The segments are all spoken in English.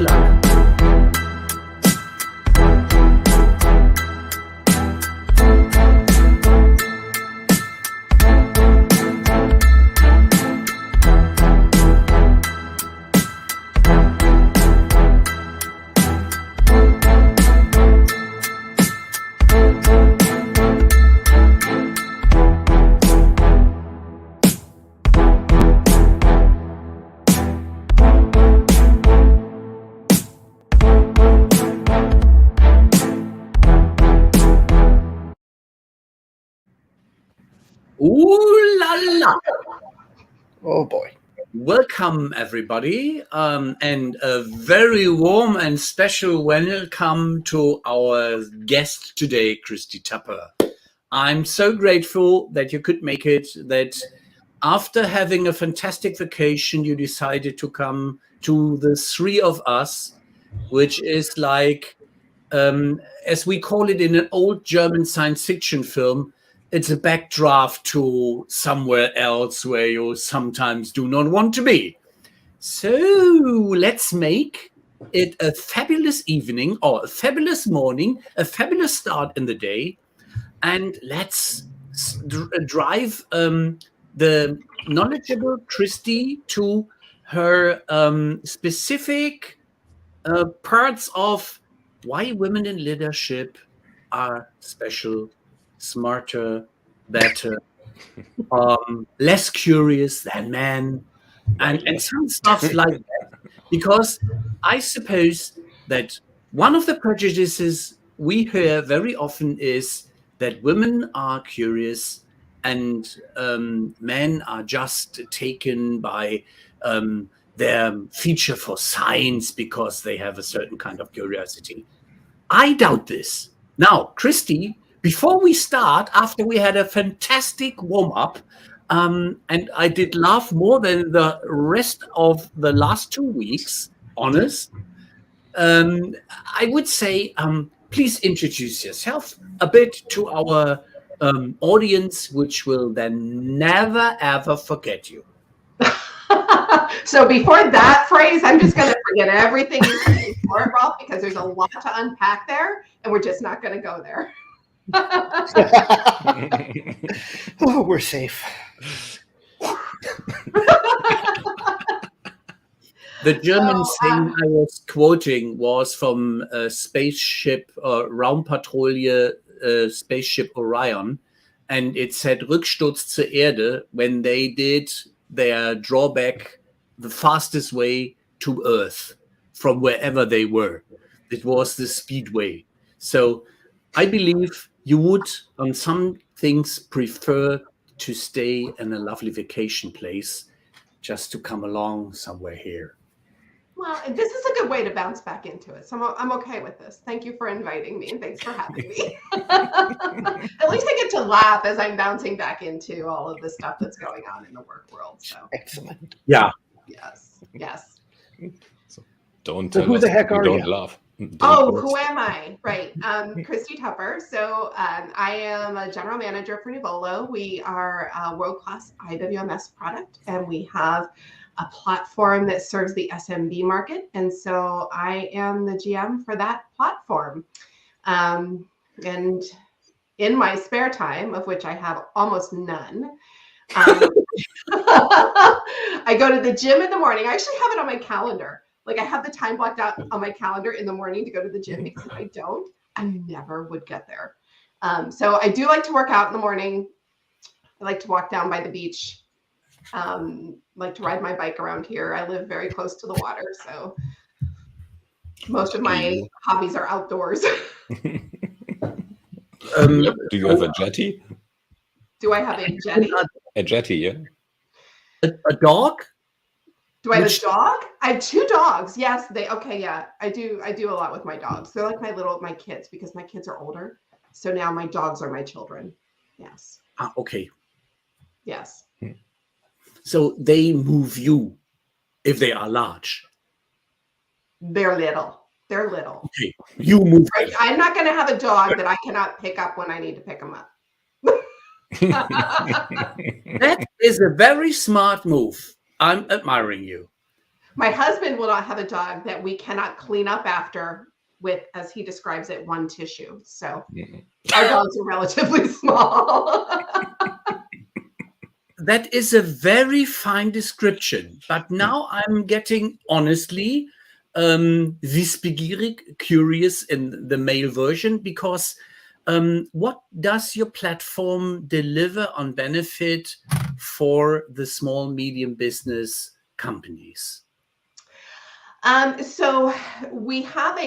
luck. Ooh la la! Oh boy. Welcome everybody, and a very warm and special welcome to our guest today, Kristy Tupper. I'm so grateful that you could make it, that after having a fantastic vacation, you decided to come to the three of us, which is like, as we call it in an old German science fiction film, it's a backdraft to somewhere else where you sometimes do not want to be. So let's make it a fabulous evening or a fabulous morning, a fabulous start in the day. And let's drive the knowledgeable Kristy to her specific parts of why women in leadership are special, smarter, better, less curious than men, and some stuff like that. Because I suppose that one of the prejudices we hear very often is that women are curious and men are just taken by their feature for science because they have a certain kind of curiosity. I doubt this. Now, Kristy, before we start, after we had a fantastic warm-up, and I did laugh more than the rest of the last 2 weeks, honest, I would say, please introduce yourself a bit to our audience, which will then never, ever forget you. So before that phrase, I'm just going to forget everything you said before it, Ralph, because there's a lot to unpack there, and we're just not going to go there. Oh, we're safe. The German saying I was quoting was from a spaceship, Raumpatrouille, spaceship Orion, and it said Rücksturz zur Erde when they did their drawback the fastest way to Earth from wherever they were. It was the speedway. So I believe you would, on some things, prefer to stay in a lovely vacation place just to come along somewhere here. Well, this is a good way to bounce back into it. So I'm okay with this. Thank you for inviting me, and thanks for having me. At least I get to laugh as I'm bouncing back into all of the stuff that's going on in the work world. So excellent. Yeah. Yes. So don't tell who us the heck you are don't you? laugh. Who am I? Right. Kristy Tupper. So I am a general manager for Nuvolo. We are a world-class IWMS product, and we have a platform that serves the SMB market. And so I am the GM for that platform. And in my spare time, of which I have almost none, I go to the gym in the morning. I actually have it on my calendar. Like I have the time blocked out on my calendar in the morning to go to the gym, because if I don't, I never would get there. So I do like to work out in the morning. I like to walk down by the beach. Like to ride my bike around here. I live very close to the water, so most of my hobbies are outdoors. Do you have a jetty? Do I have a jetty? A jetty, yeah. A dog? Do I have a dog? I have 2 dogs. Yes, I do a lot with my dogs. They're like my kids, because my kids are older. So now my dogs are my children. Yes. Okay. Yes. So they move you if they are large. They're little. Okay. You move. I'm not going to have a dog that I cannot pick up when I need to pick them up. That is a very smart move. I'm admiring you. My husband will not have a dog that we cannot clean up after with, as he describes it, one tissue. So our dogs are relatively small. That is a very fine description. But now I'm getting, honestly, wissbegierig, curious in the male version, because what does your platform deliver on benefit for the small, medium business companies? So we have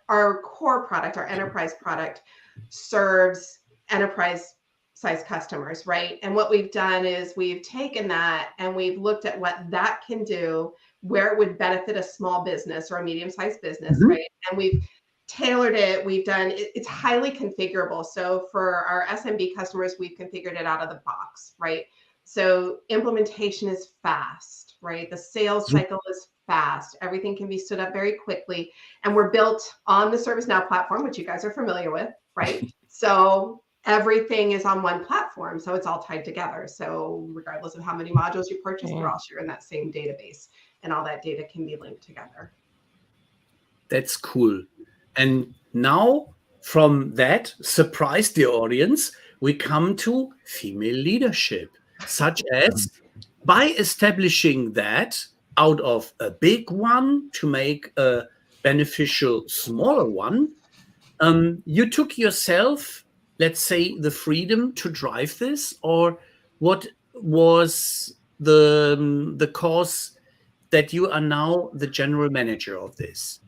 our core product, our enterprise product, serves enterprise size customers, right? And what we've done is we've taken that and we've looked at what that can do, where it would benefit a small business or a medium-sized business, right? And we've tailored it. We've done it's highly configurable. So for our SMB customers, we've configured it out of the box, right? So implementation is fast, right? The sales cycle is fast. Everything can be stood up very quickly. And we're built on the ServiceNow platform, which you guys are familiar with, right? So everything is on one platform. So it's all tied together. So regardless of how many modules you purchase, they're all sharing that same database. And all that data can be linked together. That's cool. And now from that, surprise the audience, we come to female leadership, such as by establishing that out of a big one to make a beneficial smaller one, you took yourself, let's say, the freedom to drive this, or what was the cause that you are now the general manager of this?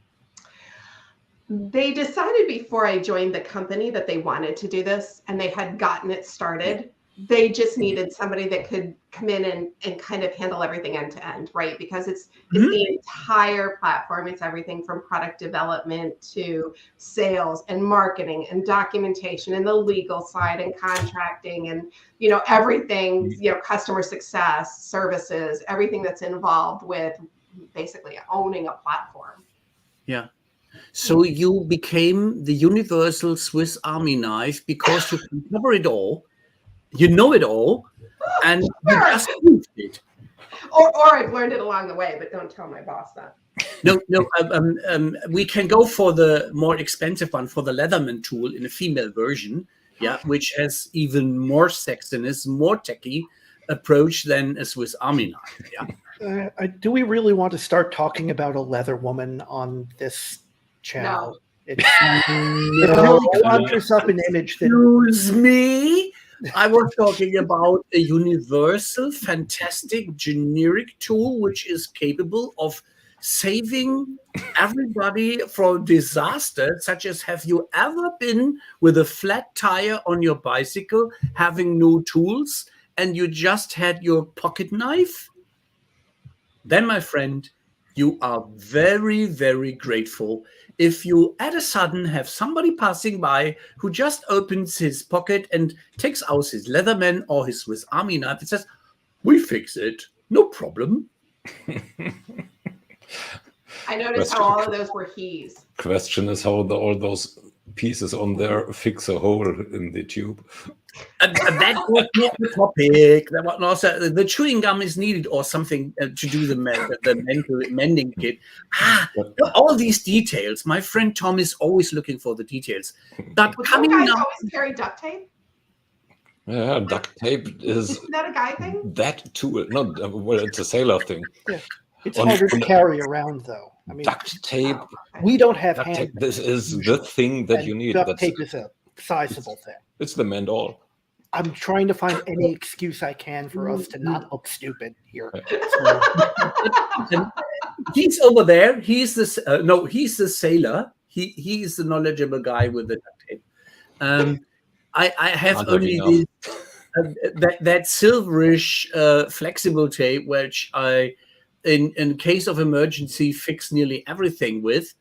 They decided before I joined the company that they wanted to do this, and they had gotten it started. They just needed somebody that could come in and kind of handle everything end to end, right? Because it's the entire platform. It's everything from product development to sales and marketing and documentation and the legal side and contracting and, everything, customer success, services, everything that's involved with basically owning a platform. Yeah. So you became the universal Swiss Army knife because you can cover it all, you know it all, and you just proved it. Or I've learned it along the way, but don't tell my boss that. No. We can go for the more expensive one, for the Leatherman tool in a female version, which has even more sexiness, more techie approach than a Swiss Army knife. Do we really want to start talking about a leather woman on this channel? No. It really conjures up an image that... Excuse me? I was talking about a universal, fantastic, generic tool which is capable of saving everybody from disaster, such as, have you ever been with a flat tire on your bicycle, having no tools, and you just had your pocket knife? Then, my friend, you are very, very grateful if you at a sudden have somebody passing by who just opens his pocket and takes out his Leatherman or his Swiss Army knife and says, "We fix it, no problem." I noticed how all of those were he's. Question is how all those pieces on there fix a hole in the tube. That was not the topic. That was also, the chewing gum is needed or something to do the mental mending kit. All these details. My friend Tom is always looking for the details. But coming guys now, always carry duct tape. Yeah, duct tape is that a guy thing? That tool. No, well, it's a sailor thing. Yeah. It's harder to carry around, though. I mean, duct tape. We don't have hand. This is the thing that you need. Duct tape is a sizable thing. It's the end all. I'm trying to find any excuse I can for us to not look stupid here. He's over there. He's the he's the sailor. He is the knowledgeable guy with the duct tape. I have only that silverish flexible tape, which I, in case of emergency, fix nearly everything with,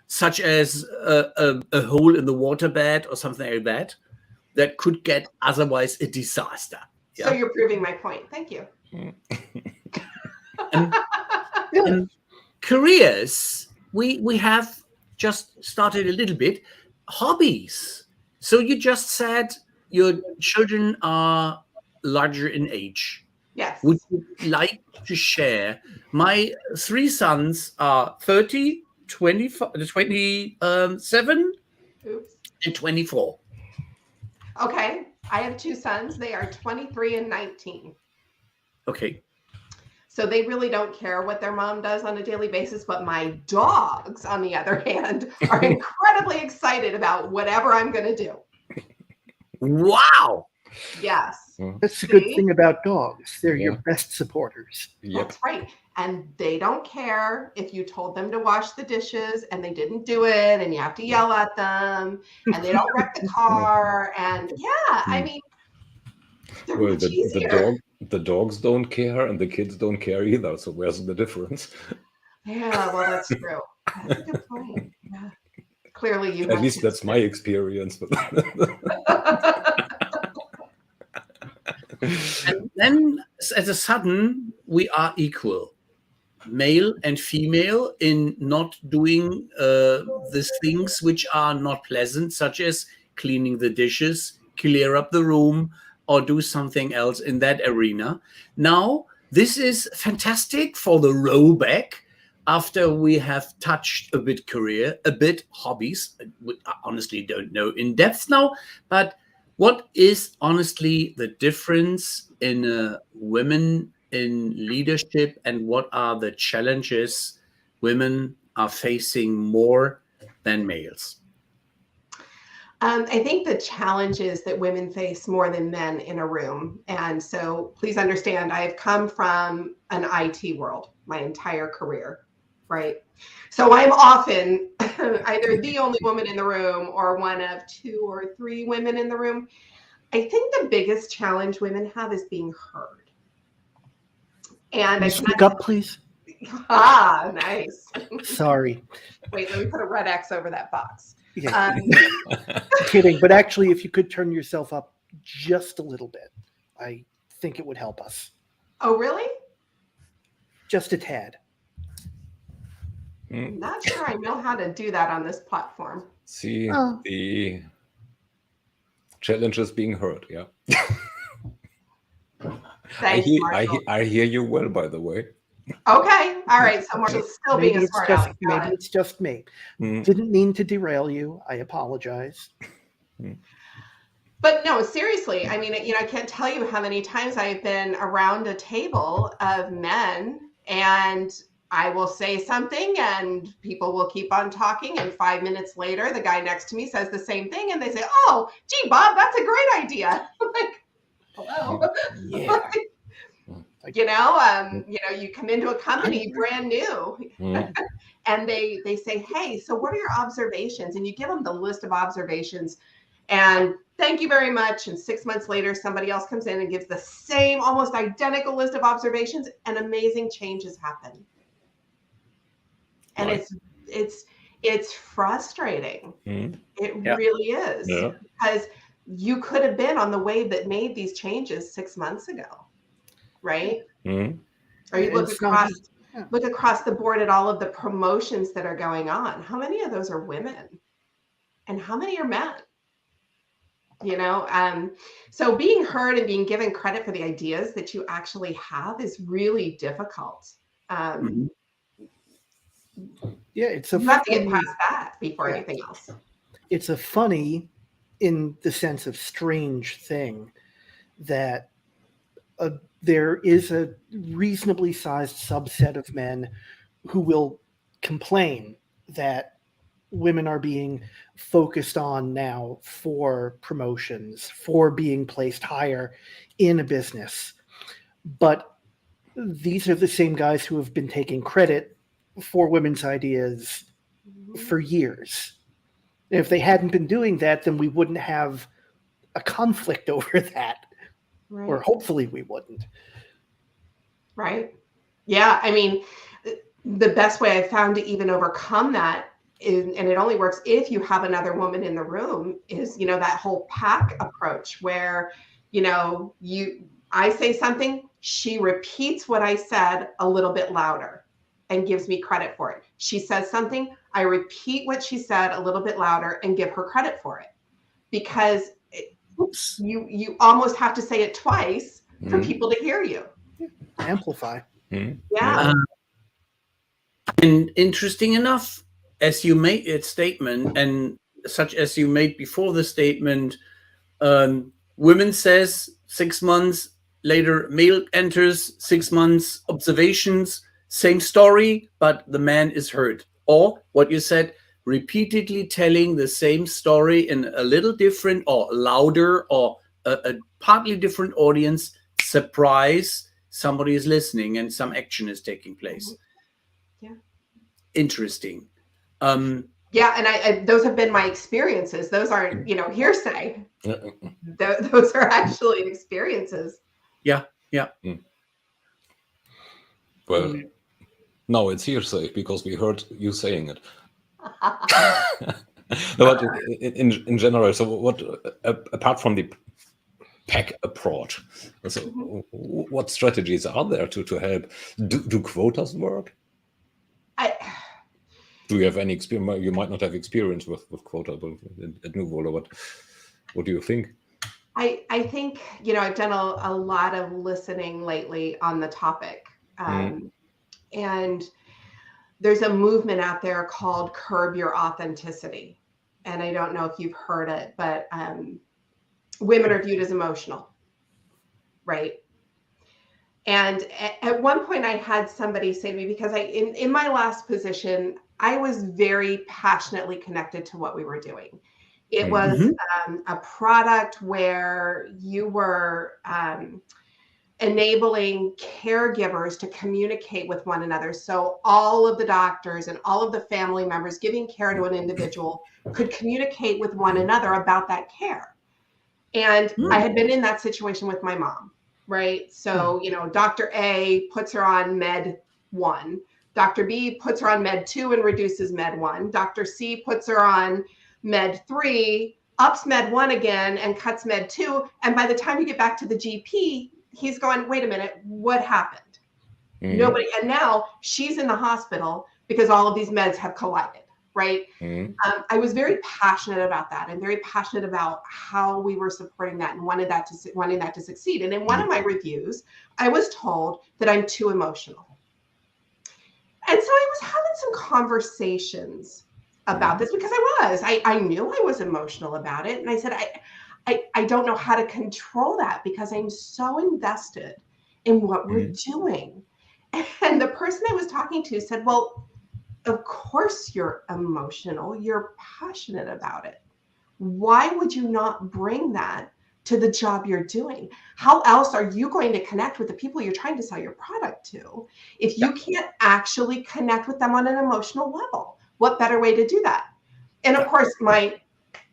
such as a hole in the waterbed or something like that. That could get otherwise a disaster. So you're proving my point. Thank you. and careers, we have just started a little bit. Hobbies. So you just said your children are larger in age. Yes. Would you like to share? My 3 sons are 30, 27, Oops. and 24. Okay. I have 2 sons. They are 23 and 19. Okay. So they really don't care what their mom does on a daily basis. But my dogs, on the other hand, are incredibly excited about whatever I'm going to do. Wow. Yes. That's the good See? thing about dogs. They're your Yeah. best supporters. Yep. That's right. And they don't care if you told them to wash the dishes and they didn't do it and you have to yell at them and they don't wreck the car. And yeah, I mean, they're Well, much easier. the dogs don't care and the kids don't care either. So where's the difference? Yeah, well, that's true. That's a good point. Yeah. Clearly you At have least that's my experience. But And then, as a sudden, we are equal, male and female, in not doing the things which are not pleasant, such as cleaning the dishes, clear up the room, or do something else in that arena. Now, this is fantastic for the row back after we have touched a bit career, a bit hobbies. I honestly don't know in depth now, but what is honestly the difference in women in leadership, and what are the challenges women are facing more than males? I think the challenges that women face more than men in a room. And so please understand, I've come from an IT world my entire career, right? So I'm often either the only woman in the room or one of 2 or 3 women in the room. I think the biggest challenge women have is being heard. And Can I you speak up, please? Nice. Sorry. Wait, let me put a red X over that box. Yeah. Kidding. But actually, if you could turn yourself up just a little bit, I think it would help us. Oh, really? Just a tad. I'm not sure I know how to do that on this platform. see, Oh. the challenge is being heard. Yeah. Thanks, Marshall. I hear you well, by the way. Okay. All right. So Marshall's still being a smart aleck. Maybe it's just me. Didn't mean to derail you. I apologize. But no, seriously. I mean, I can't tell you how many times I've been around a table of men and I will say something and people will keep on talking. And 5 minutes later, the guy next to me says the same thing. And they say, "Oh, gee, Bob, that's a great idea." I'm like, hello. Yeah. You come into a company brand new and they say, "Hey, so what are your observations?" And you give them the list of observations and thank you very much. And 6 months later, somebody else comes in and gives the same almost identical list of observations and amazing changes happen. And it's frustrating. It really is because you could have been on the wave that made these changes 6 months ago. Right? Or you look across the board at all of the promotions that are going on. How many of those are women? And how many are men? So being heard and being given credit for the ideas that you actually have is really difficult. Yeah, you have to get past that before anything else. It's a funny, in the sense of strange thing, that there is a reasonably sized subset of men who will complain that women are being focused on now for promotions, for being placed higher in a business. But these are the same guys who have been taking credit for women's ideas for years. If they hadn't been doing that, then we wouldn't have a conflict over that. Right. Or hopefully we wouldn't. Right. Yeah. I mean, the best way I've found to even overcome that is, and it only works if you have another woman in the room, is, that whole pack approach where, I say something, she repeats what I said a little bit louder and gives me credit for it. She says something, I repeat what she said a little bit louder and give her credit for it. Because you almost have to say it twice for people to hear you. amplify. Yeah. And interesting enough, as you made its statement, and such as you made before the statement, women says 6 months later, male enters, 6 months observations, same story, but the man is hurt. Or what you said, repeatedly telling the same story in a little different or louder or a partly different audience, surprise, somebody is listening and some action is taking place. Yeah. Interesting. Yeah, and I those have been my experiences. Those aren't, hearsay. Those are actually experiences. Yeah. Well, no, it's hearsay because we heard you saying it. No, but in general, so what, apart from the pack approach, so what strategies are there to help? Do quotas work? Do you have any experience? You might not have experience with quota at Nuvolo, but what do you think? I think, I've done a lot of listening lately on the topic. And there's a movement out there called Curb Your Authenticity. And I don't know if you've heard it, but women are viewed as emotional, right? And at one point I had somebody say to me, because in my last position, I was very passionately connected to what we were doing. It was a product where you were enabling caregivers to communicate with one another. So all of the doctors and all of the family members giving care to an individual could communicate with one another about that care. And I had been in that situation with my mom, right? So, Dr. A puts her on med 1. Dr. B puts her on med 2 and reduces med 1. Dr. C puts her on med 3, ups med 1 again and cuts med 2. And by the time you get back to the GP, he's going, wait a minute, what happened? Nobody. And now she's in the hospital because all of these meds have collided, right? I was very passionate about that and very passionate about how we were supporting that and wanting that to succeed. And in one of my reviews, I was told that I'm too emotional. And so I was having some conversations about this because I knew I was emotional about it. And I said, I don't know how to control that because I'm so invested in what we're doing. And the person I was talking to said, well, of course you're emotional. You're passionate about it. Why would you not bring that to the job you're doing? How else are you going to connect with the people you're trying to sell your product to if you can't actually connect with them on an emotional level? What better way to do that? And of course, my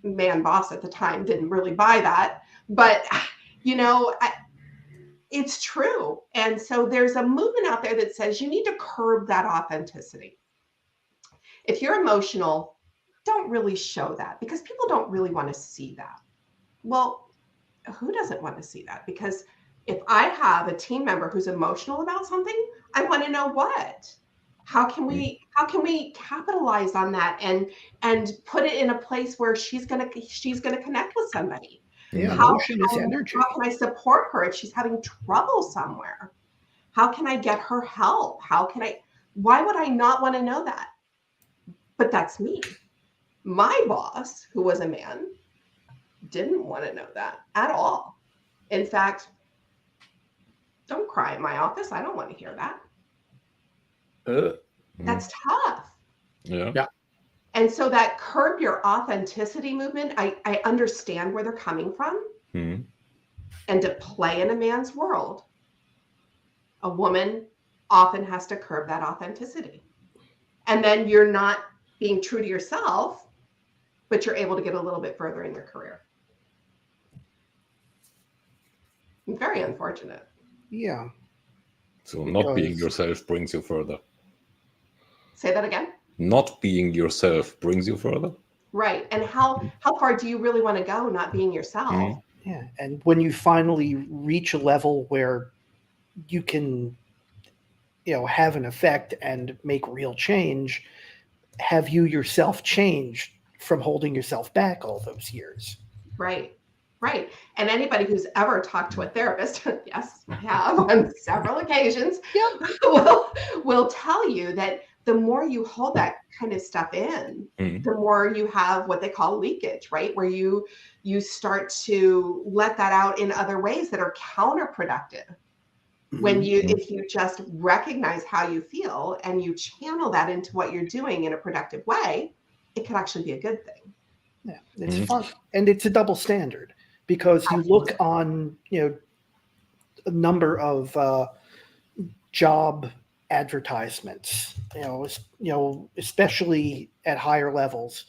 man boss at the time didn't really buy that, but it's true. And so there's a movement out there that says you need to curb that authenticity. If you're emotional, don't really show that because people don't really want to see that. Well, who doesn't want to see that? Because if I have a team member who's emotional about something, I want to know what. How can we capitalize on that and put it in a place where she's gonna connect with somebody? Emotion is energy. How can I support her if she's having trouble somewhere? How can I get her help? Why would I not want to know that? But that's me. My boss, who was a man, didn't want to know that at all. In fact, don't cry in my office. I don't want to hear that. That's tough. Yeah. And so that curb your authenticity movement, I understand where they're coming from. And to play in a man's world, a woman often has to curb that authenticity. And then you're not being true to yourself, but you're able to get a little bit further in your career. Very unfortunate. Yeah. So not being yourself brings you further. Say that again. Not being yourself brings you further. Right. And how far do you really want to go not being yourself? Yeah. And when you finally reach a level where you can, have an effect and make real change, have you yourself changed from holding yourself back all those years? Right. Right. And anybody who's ever talked to a therapist, yes, I have on several occasions, will tell you that the more you hold that kind of stuff in, the more you have what they call leakage, right? Where you start to let that out in other ways that are counterproductive. When if you just recognize how you feel and you channel that into what you're doing in a productive way, it can actually be a good thing. Yeah, it's fun. And it's a double standard. Because you look on, a number of job advertisements, especially at higher levels,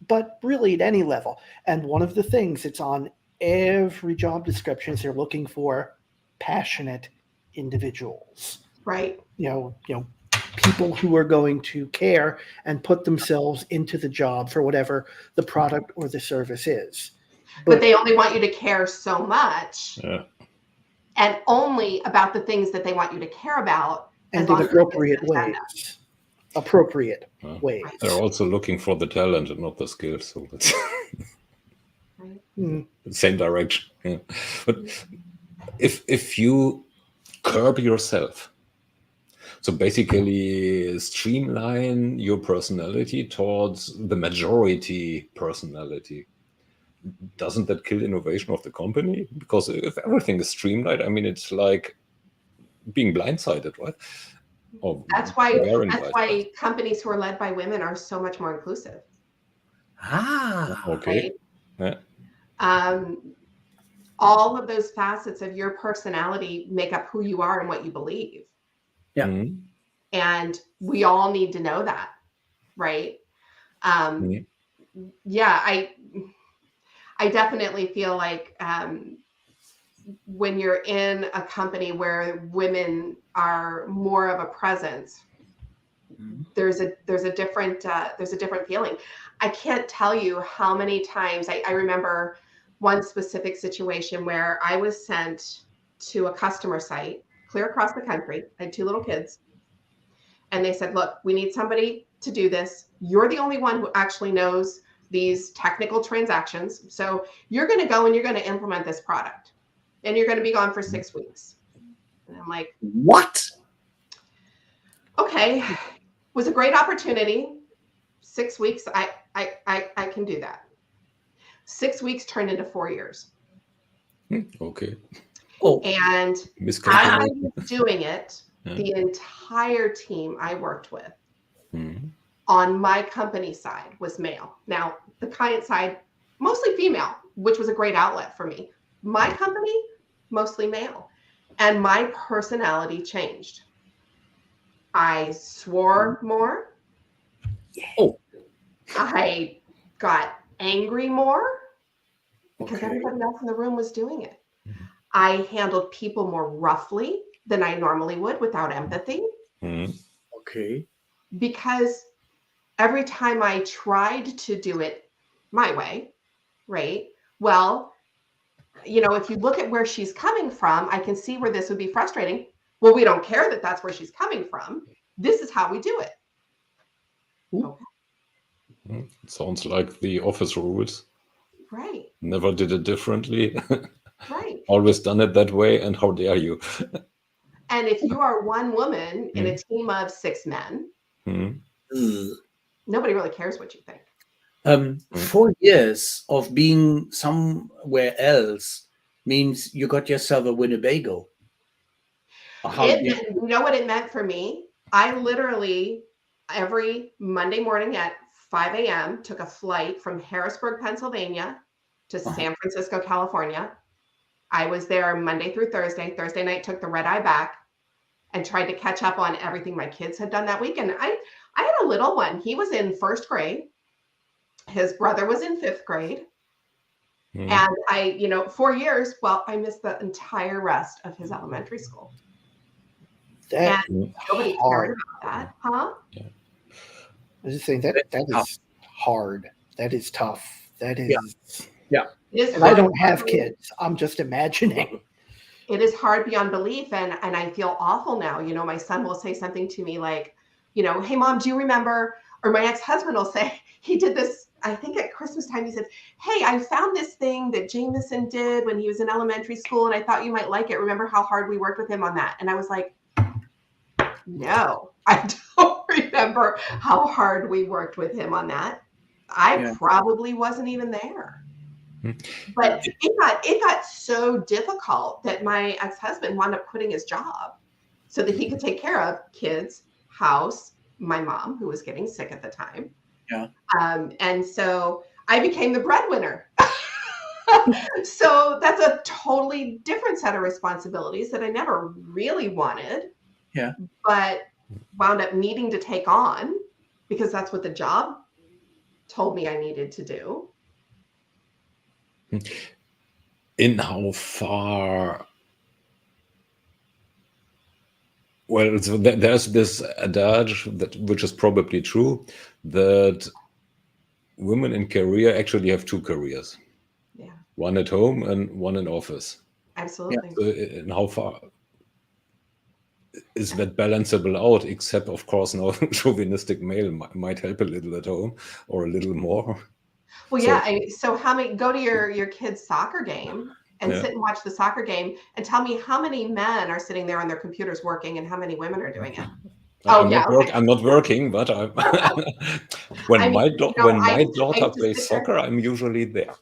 but really at any level. And one of the things that's on every job description is they're looking for passionate individuals. Right. People who are going to care and put themselves into the job for whatever the product or the service is. But they only want you to care so much, and only about the things that they want you to care about, and in appropriate ways. Ways. They're also looking for the talent and not the skills, so that's the same direction. Yeah. But if you curb yourself, so basically streamline your personality towards the majority personality, doesn't that kill innovation of the company? Because if everything is streamlined, I mean, it's like being blindsided, right? That's why companies who are led by women are so much more inclusive. Okay. Right? Yeah. All of those facets of your personality make up who you are and what you believe. Yeah. And we all need to know that, right? Yeah, I definitely feel like when you're in a company where women are more of a presence, there's a different feeling. I can't tell you how many times I remember one specific situation where I was sent to a customer site clear across the country. I had 2 little kids, and they said, "Look, we need somebody to do this. You're the only one who actually knows these technical transactions. So you're going to go and you're going to implement this product, and you're going to be gone for 6 weeks." And I'm like, what? Okay, was a great opportunity. 6 weeks, I can do that. 6 weeks turned into 4 years. Okay. And I was doing it. The entire team I worked with on my company side was male. Now, the client side, mostly female, which was a great outlet for me. My company, mostly male. And my personality changed. I swore more. I got angry more because everybody else in the room was doing it. I handled people more roughly than I normally would, without empathy. Okay. Because every time I tried to do it my way, right? Well, if you look at where she's coming from, I can see where this would be frustrating. Well, we don't care that that's where she's coming from. This is how we do it. Okay. Sounds like the office rules. Right. Never did it differently. Right. Always done it that way, and how dare you? And if you are one woman in a team of 6 men, nobody really cares what you think. 4 years of being somewhere else means you got yourself a Winnebago. You know what it meant for me? I literally, every Monday morning at 5 a.m., took a flight from Harrisburg, Pennsylvania to San Francisco, California. I was there Monday through Thursday. Thursday night, took the red eye back and tried to catch up on everything my kids had done that week. And I had a little one. He was in 1st grade. His brother was in 5th grade. And 4 years, well, I missed the entire rest of his elementary school. And nobody cared about that, huh? I was just saying that is hard. That is tough. That is. Yeah. And I don't have kids. I'm just imagining. It is hard beyond belief. And I feel awful now. My son will say something to me like, "Hey, Mom, do you remember Or my ex-husband will say, he did this, I think at Christmas time, he said, hey, I found this thing that Jameson did when he was in elementary school, and I thought you might like it. Remember how hard we worked with him on that? And I was like, no, I don't remember how hard we worked with him on that. I probably wasn't even there. But it got so difficult that my ex-husband wound up quitting his job so that he could take care of kids, house, my mom, who was getting sick at the time. Yeah. And so I became the breadwinner. So that's a totally different set of responsibilities that I never really wanted. Yeah. But wound up needing to take on because that's what the job told me I needed to do. In how far? Well, so there's this adage which is probably true, that women in career actually have two careers. Yeah. One at home and one in office. Absolutely. So in how far is that balanceable out? Except, of course, no chauvinistic male might help a little at home or a little more. Well, yeah. So how many, go to your kid's soccer game and sit and watch the soccer game and tell me how many men are sitting there on their computers working and how many women are doing it. I'm not working, but I'm when my daughter plays soccer, I'm usually there.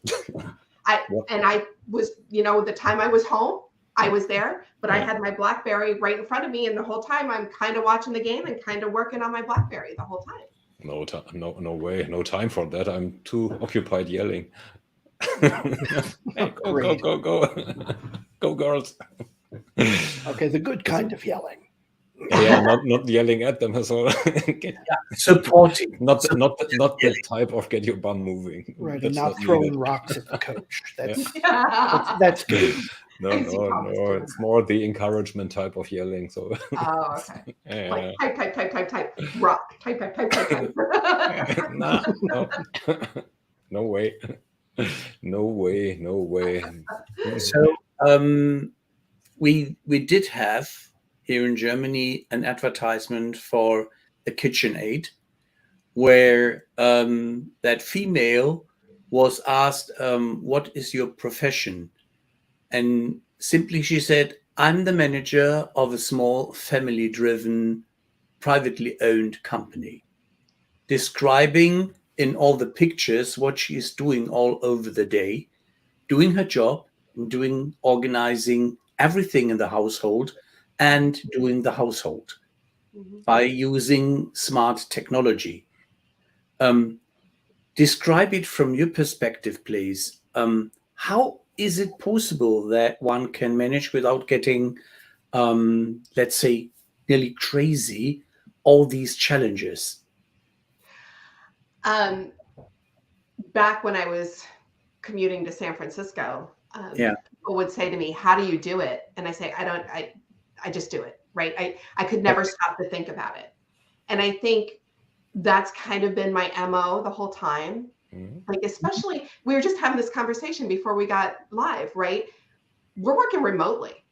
I was, the time I was home, I was there, but I had my BlackBerry right in front of me, and the whole time I'm kind of watching the game and kind of working on my BlackBerry the whole time. No way, no time for that. I'm too occupied yelling. Hey, go girls. Okay, the good kind of yelling. Yeah, not yelling at them. So supporting, not the type of get your bum moving. Right, That's and not throwing needed. rocks at the coach. That's good. No, it's more the encouragement type of yelling. So. Oh, okay. Like, type, rock, type. No way. So we did have here in Germany an advertisement for a KitchenAid where that female was asked, what is your profession? And simply she said, I'm the manager of a small family-driven, privately owned company, describing in all the pictures what she is doing all over the day, doing her job and organizing everything in the household and doing the household by using smart technology. Describe it from your perspective, please. How is it possible that one can manage without getting, let's say, nearly crazy, all these challenges? Back when I was commuting to San Francisco, people would say to me, how do you do it? And I say, I just do it, right? I could never stop to think about it. And I think that's kind of been my MO the whole time. Like, especially, we were just having this conversation before we got live, right? We're working remotely.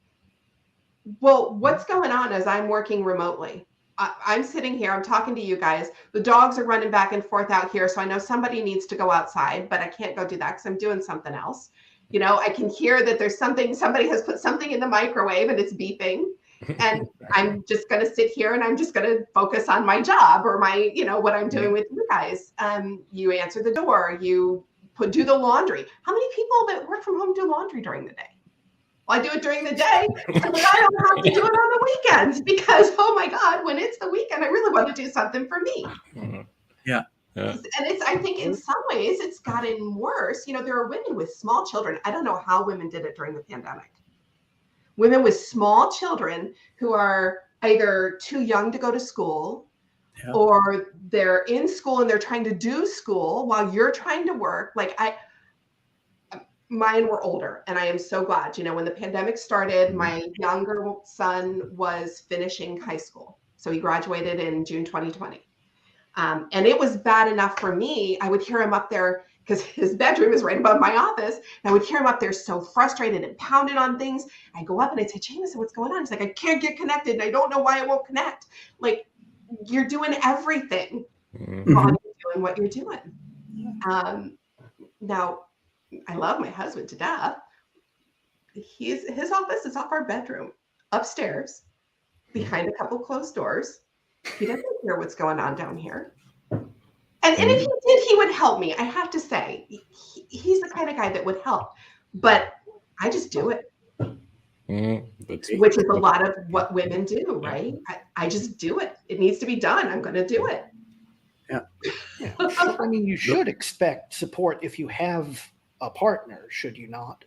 Well, what's going on as I'm working remotely? I'm sitting here, I'm talking to you guys. The dogs are running back and forth out here. So I know somebody needs to go outside, but I can't go do that because I'm doing something else. I can hear that there's somebody has put something in the microwave and it's beeping. And I'm just going to sit here and I'm just going to focus on my job or my, what I'm doing with you guys. You answer the door, you do the laundry. How many people that work from home do laundry during the day? Well, I do it during the day, but I don't have to do it on the weekends because, oh my God, when it's the weekend, I really want to do something for me. Yeah. And I think in some ways it's gotten worse. There are women with small children. I don't know how women did it during the pandemic. Women with small children who are either too young to go to school or they're in school and they're trying to do school while you're trying to work. Like mine were older, and I am so glad. When the pandemic started, my younger son was finishing high school. So he graduated in June 2020. And it was bad enough for me. I would hear him up there because his bedroom is right above my office. And I would hear him up there so frustrated and pounding on things. I go up and I'd say, Jameson, what's going on? He's like, I can't get connected and I don't know why it won't connect. Like, you're doing everything. while you're doing what you're doing. Now, I love my husband to death. His office is off our bedroom, upstairs, behind a couple closed doors. He doesn't care what's going on down here. And if he did, he would help me. I have to say, he's the kind of guy that would help. But I just do it. Which is a lot of what women do, right? I just do it. It needs to be done. I'm going to do it. Yeah. I mean, you should expect support if you have a partner, should you not?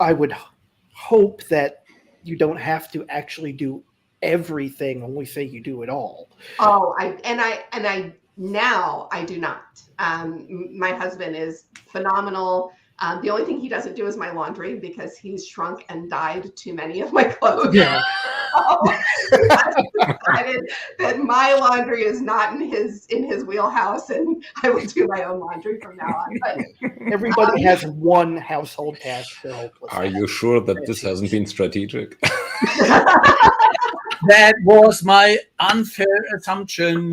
I would hope that you don't have to actually do everything when we say you do it all. Oh, I now I do not. My husband is phenomenal. The only thing he doesn't do is my laundry because he's shrunk and dyed too many of my clothes. Yeah. I've decided that my laundry is not in his wheelhouse, and I will do my own laundry from now on. But everybody has one household task to help with. Are you sure that this hasn't been strategic? That was my unfair assumption.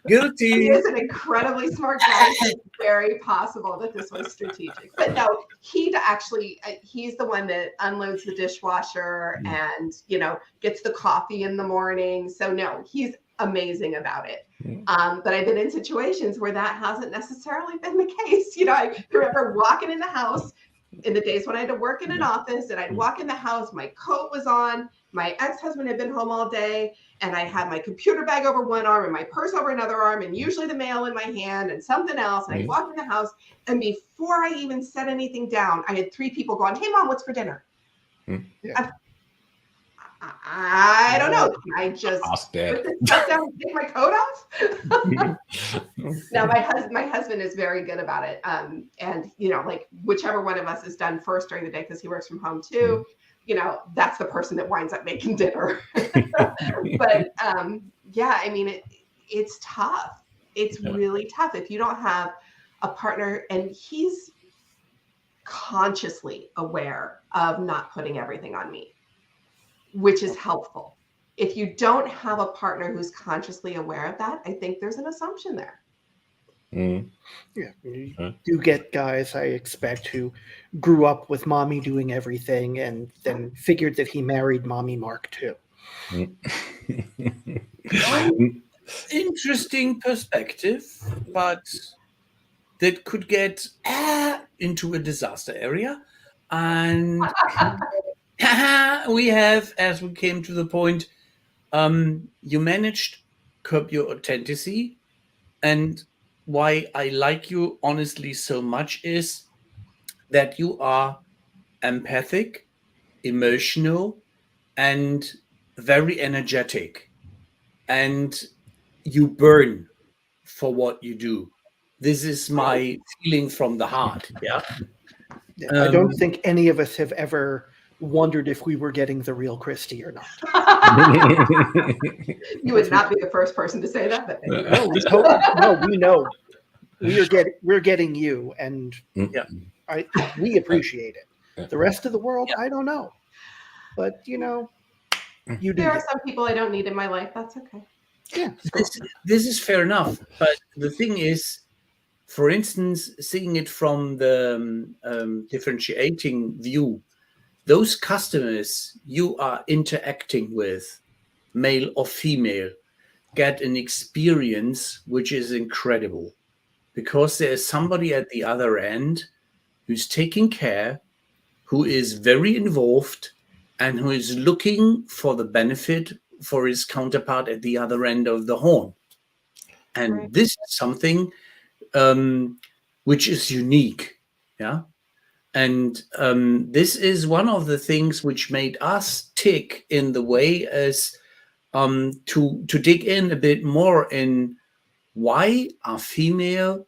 Guilty. He is an incredibly smart guy. It's very possible that this was strategic. But no, he's the one that unloads the dishwasher and, gets the coffee in the morning. So no, he's amazing about it. But I've been in situations where that hasn't necessarily been the case. I remember walking in the house in the days when I had to work in an office, and I'd walk in the house, my coat was on, my ex-husband had been home all day, and I had my computer bag over one arm and my purse over another arm, and usually the mail in my hand and something else. And I'd walk in the house, and before I even set anything down, I had 3 people going, "Hey, Mom, what's for dinner?" Yeah. I don't know. I just Ask Dad. put this stuff down and take my coat off. Now, my husband is very good about it. And, like whichever one of us is done first during the day, because he works from home too, that's the person that winds up making dinner. But yeah, I mean, it's tough. It's really tough if you don't have a partner, and he's consciously aware of not putting everything on me, which is helpful. If you don't have a partner who's consciously aware of that, I think there's an assumption there. Yeah, you do get guys, I expect, who grew up with mommy doing everything and then figured that he married mommy Mark too. Interesting perspective, but that could get into a disaster area. And we have, as we came to the point, you managed curb your authenticity. And why I like you honestly so much is that you are empathic, emotional, and very energetic. And you burn for what you do. This is my feeling from the heart. Yeah. I don't think any of us have ever wondered if we were getting the real Kristy or not. You would not be the first person to say that. But We know we're getting you, and we appreciate it. The rest of the world, I don't know, but you do. There are some people I don't need in my life. That's okay. Yeah, this is fair enough. But the thing is, for instance, seeing it from the differentiating view, those customers you are interacting with, male or female, get an experience which is incredible, because there is somebody at the other end who's taking care, who is very involved, and who is looking for the benefit for his counterpart at the other end of the horn. And this is something which is unique. Yeah. And this is one of the things which made us tick in the way as to dig in a bit more in why are female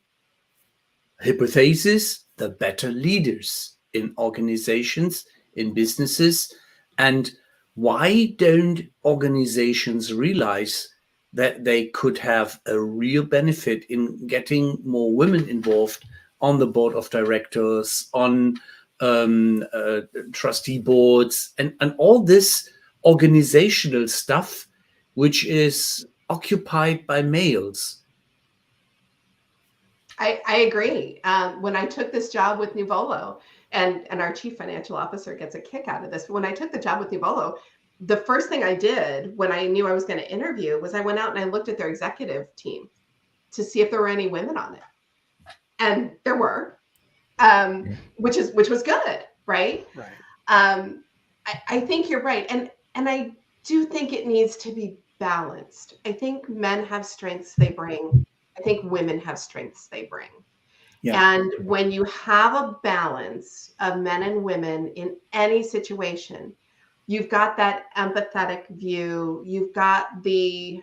hypothesis the better leaders in organizations, in businesses, and why don't organizations realize that they could have a real benefit in getting more women involved on the board of directors, on trustee boards, and all this organizational stuff, which is occupied by males. I agree. When I took this job with Nuvolo, and our chief financial officer gets a kick out of this, but when I took the job with Nuvolo, the first thing I did when I knew I was going to interview was I went out and I looked at their executive team to see if there were any women on it. And there were, which was good, right? Right. I think you're right. And I do think it needs to be balanced. I think men have strengths they bring. I think women have strengths they bring. Yeah. And when you have a balance of men and women in any situation, you've got that empathetic view, you've got the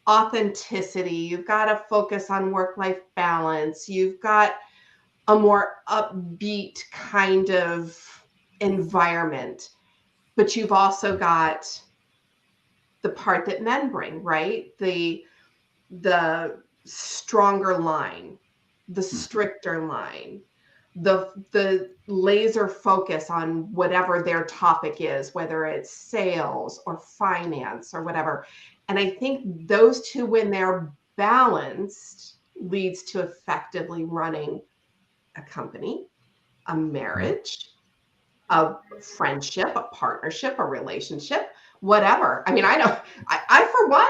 authenticity, you've got a focus on work-life balance, you've got a more upbeat kind of environment, but you've also got the part that men bring, right? The stronger line, the stricter line, the laser focus on whatever their topic is, whether it's sales or finance or whatever. And I think those two, when they're balanced, leads to effectively running a company, a marriage, a friendship, a partnership, a relationship, whatever. I mean, I for one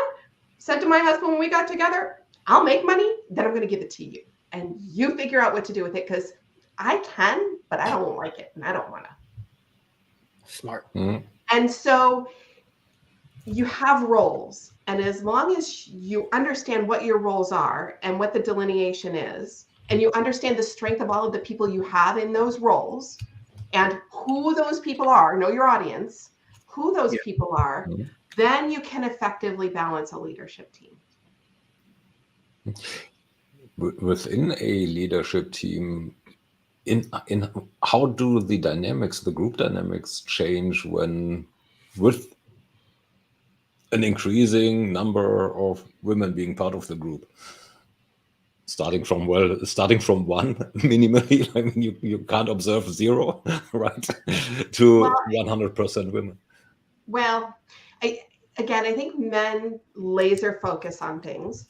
said to my husband when we got together, I'll make money, then I'm going to give it to you. And you figure out what to do with it, because I can, but I don't like it and I don't want to. Smart. Mhm. And so you have roles. And as long as you understand what your roles are and what the delineation is, and you understand the strength of all of the people you have in those roles and who those people are, know your audience, who those people are, then you can effectively balance a leadership team. Within a leadership team, in how do the dynamics, the group dynamics, change when with an increasing number of women being part of the group? Starting from one minimally, I mean, you can't observe zero, right? To 100% women. Well, I think men laser focus on things,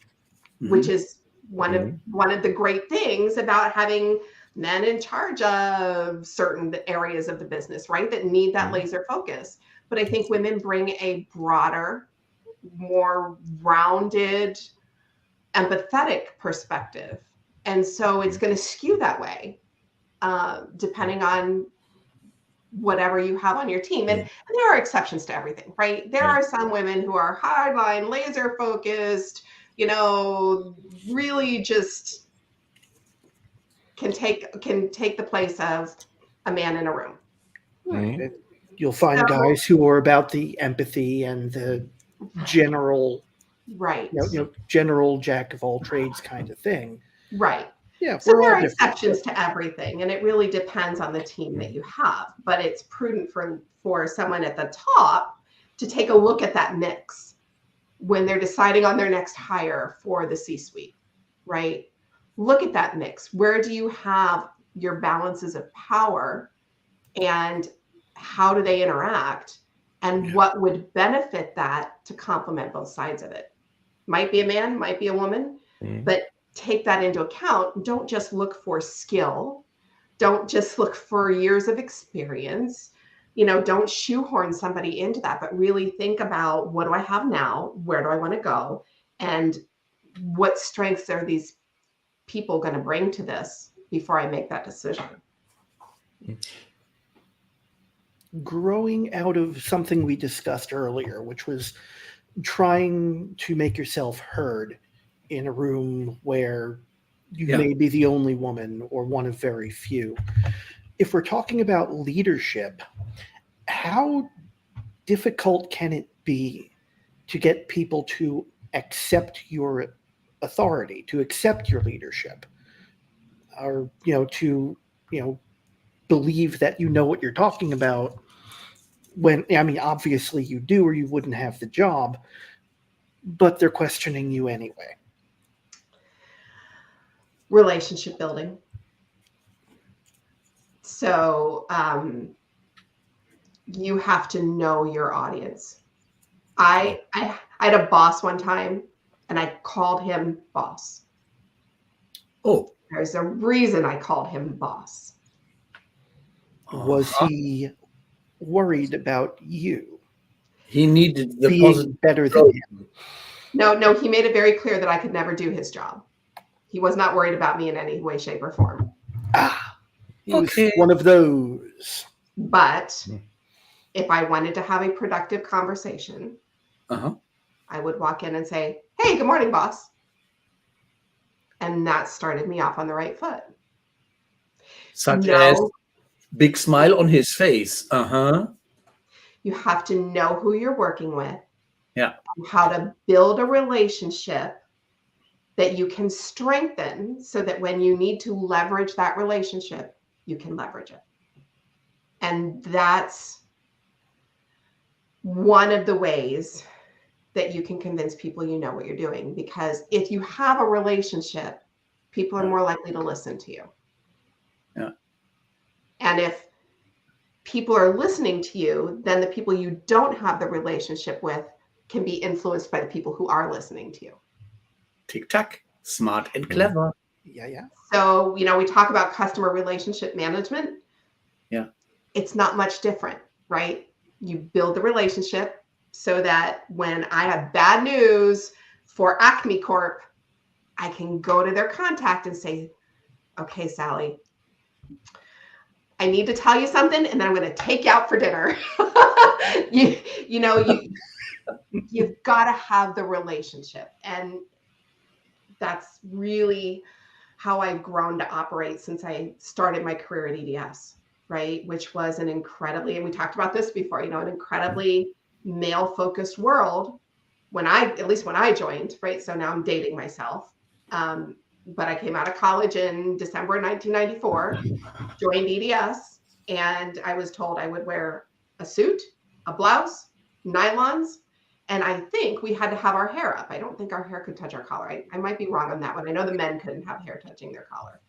which is one of the great things about having men in charge of certain areas of the business, right? That need that laser focus. But I think women bring a broader, more rounded, empathetic perspective. And so it's going to skew that way, depending on whatever you have on your team. And there are exceptions to everything, right? There are some women who are hardline, laser focused, really just can take the place of a man in a room. Right. You'll find guys who are about the empathy and the general, right, general jack of all trades kind of thing. Right. Yeah. So there are exceptions to everything, and it really depends on the team that you have. But it's prudent for someone at the top to take a look at that mix when they're deciding on their next hire for the C-suite, right? Look at that mix. Where do you have your balances of power, and how do they interact, and what would benefit that to complement both sides of it? Might be a man, might be a woman, but take that into account. Don't just look for skill. Don't just look for years of experience. Don't shoehorn somebody into that, but really think about, what do I have now? Where do I want to go? And what strengths are these people going to bring to this before I make that decision? Growing out of something we discussed earlier, which was trying to make yourself heard in a room where you may be the only woman or one of very few. If we're talking about leadership, how difficult can it be to get people to accept your authority, to accept your leadership, or to believe that you know what you're talking about, when, obviously you do, or you wouldn't have the job, but they're questioning you anyway? Relationship building. So you have to know your audience. I I had a boss one time and I called him boss. Oh, There's a reason I called him boss. Was he worried about you he needed the being positive. better than him? No, he made it very clear that I could never do his job. He was not worried about me in any way, shape, or form. He was Okay. one of those. But if I wanted to have a productive conversation, Uh-huh. I would walk in and say, hey, good morning, boss. And that started me off on the right foot. Such No. as big smile on his face. Uh-huh. You have to know who you're working with. Yeah. How to build a relationship that you can strengthen so that when you need to leverage that relationship, you can leverage it. And that's one of the ways that you can convince people you know what you're doing. Because if you have a relationship, people are more likely to listen to you. Yeah. And if people are listening to you, then the people you don't have the relationship with can be influenced by the people who are listening to you. Tic-tac. Smart and clever. Yeah. So, we talk about customer relationship management. Yeah. It's not much different, right? You build the relationship so that when I have bad news for Acme Corp, I can go to their contact and say, okay, Sally, I need to tell you something, and then I'm going to take you out for dinner. You've got to have the relationship. And that's really how I've grown to operate since I started my career at EDS, right? Which was an incredibly, and we talked about this before, an incredibly male-focused world at least when I joined, right? So now I'm dating myself. But I came out of college in December 1994, joined EDS, and I was told I would wear a suit, a blouse, nylons, and I think we had to have our hair up. I don't think our hair could touch our collar. I might be wrong on that one. I know the men couldn't have hair touching their collar.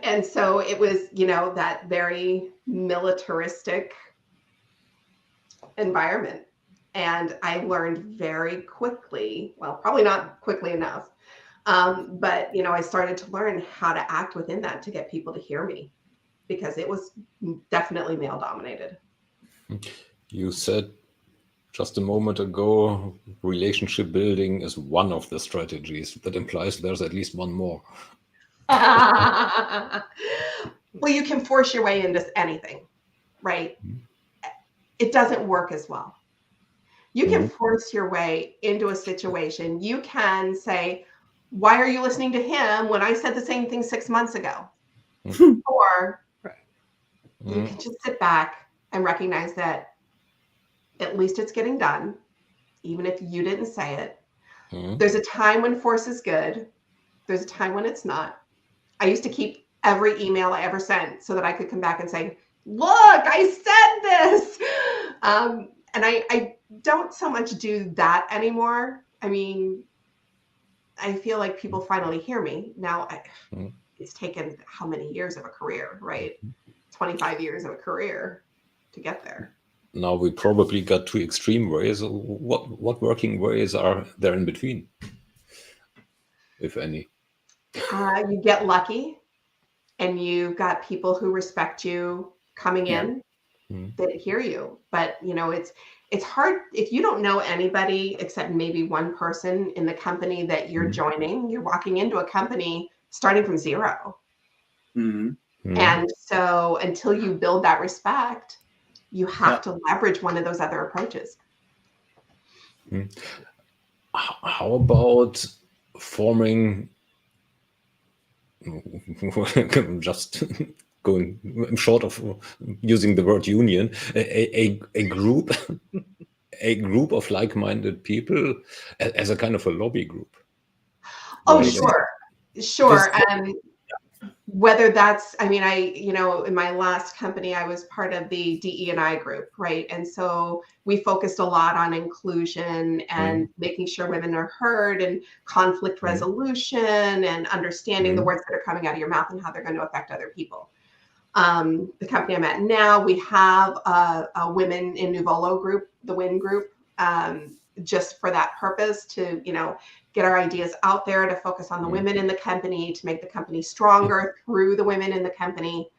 And so it was, that very militaristic environment. And I learned very quickly, well, probably not quickly enough, but, I started to learn how to act within that to get people to hear me, because it was definitely male dominated. You said just a moment ago, relationship building is one of the strategies. That implies there's at least one more. Well, you can force your way into anything, right? It doesn't work as well. You can force your way into a situation. You can say, why are you listening to him when I said the same thing 6 months ago? Or you can just sit back and recognize that at least it's getting done, even if you didn't say it. There's a time when force is good. There's a time when it's not. I used to keep every email I ever sent so that I could come back and say, look, I said this. And I don't so much do that anymore. I mean, I feel like people finally hear me. Now, it's taken how many years of a career, right? 25 years of a career to get there. Now we probably got two extreme ways. What working ways are there in between, if any? You get lucky, and you've got people who respect you coming in that hear you. But it's hard if you don't know anybody except maybe one person in the company that you're joining. You're walking into a company starting from zero. And so until you build that respect, you have to leverage one of those other approaches. How about forming, just going short of using the word union, a group, a group of like-minded people as a kind of a lobby group? Oh, sure. Whether that's, in my last company, I was part of the DE&I group, right? And so we focused a lot on inclusion and making sure women are heard, and conflict resolution, and understanding the words that are coming out of your mouth and how they're going to affect other people. The company I'm at now, we have a women in Nuvolo group, the WIN group, just for that purpose, to, get our ideas out there, to focus on the women in the company, to make the company stronger through the women in the company.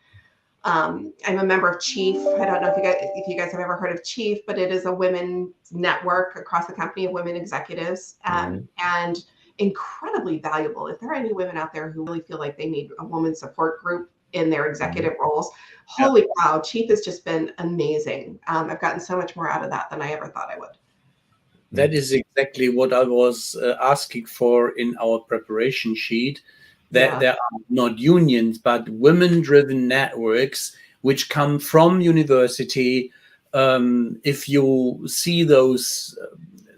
I'm a member of Chief. I don't know if you guys have ever heard of Chief, but it is a women's network across the company of women executives, and incredibly valuable. If there are any women out there who really feel like they need a woman support group in their executive roles, holy cow, Chief has just been amazing. I've gotten so much more out of that than I ever thought I would. That is exactly what I was asking for in our preparation sheet, that there are not unions, but women-driven networks which come from university. If you see those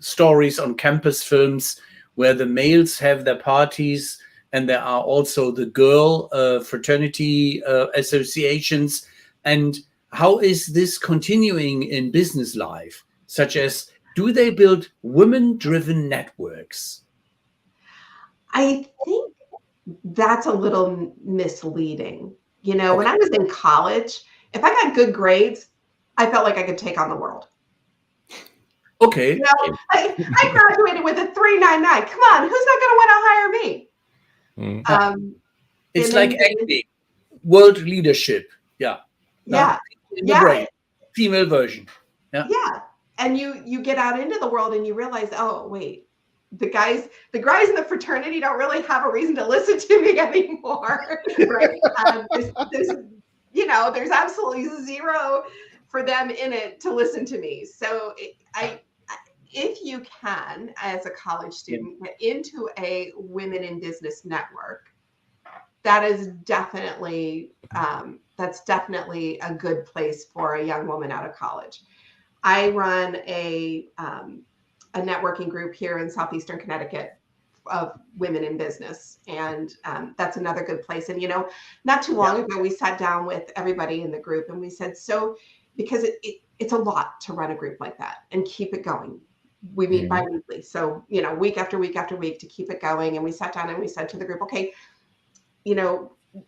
stories on campus films where the males have their parties, and there are also the girl fraternity associations, and how is this continuing in business life, such as, do they build women-driven networks? I think that's a little misleading. When I was in college, if I got good grades, I felt like I could take on the world. Okay. I graduated with a 3.99. Come on, who's not going to want to hire me? It's like acting, world leadership. Yeah. In the brain, female version. Yeah. And you get out into the world and you realize, oh, wait, the guys in the fraternity don't really have a reason to listen to me anymore. Right? There's absolutely zero for them in it to listen to me. So if you can, as a college student, get into a women in business network, that is definitely a good place for a young woman out of college. I run a networking group here in southeastern Connecticut of women in business, and that's another good place. And not too long ago, we sat down with everybody in the group, and we said, so because it's a lot to run a group like that and keep it going. We meet bi-weekly, so week after week after week to keep it going. And we sat down and we said to the group, okay,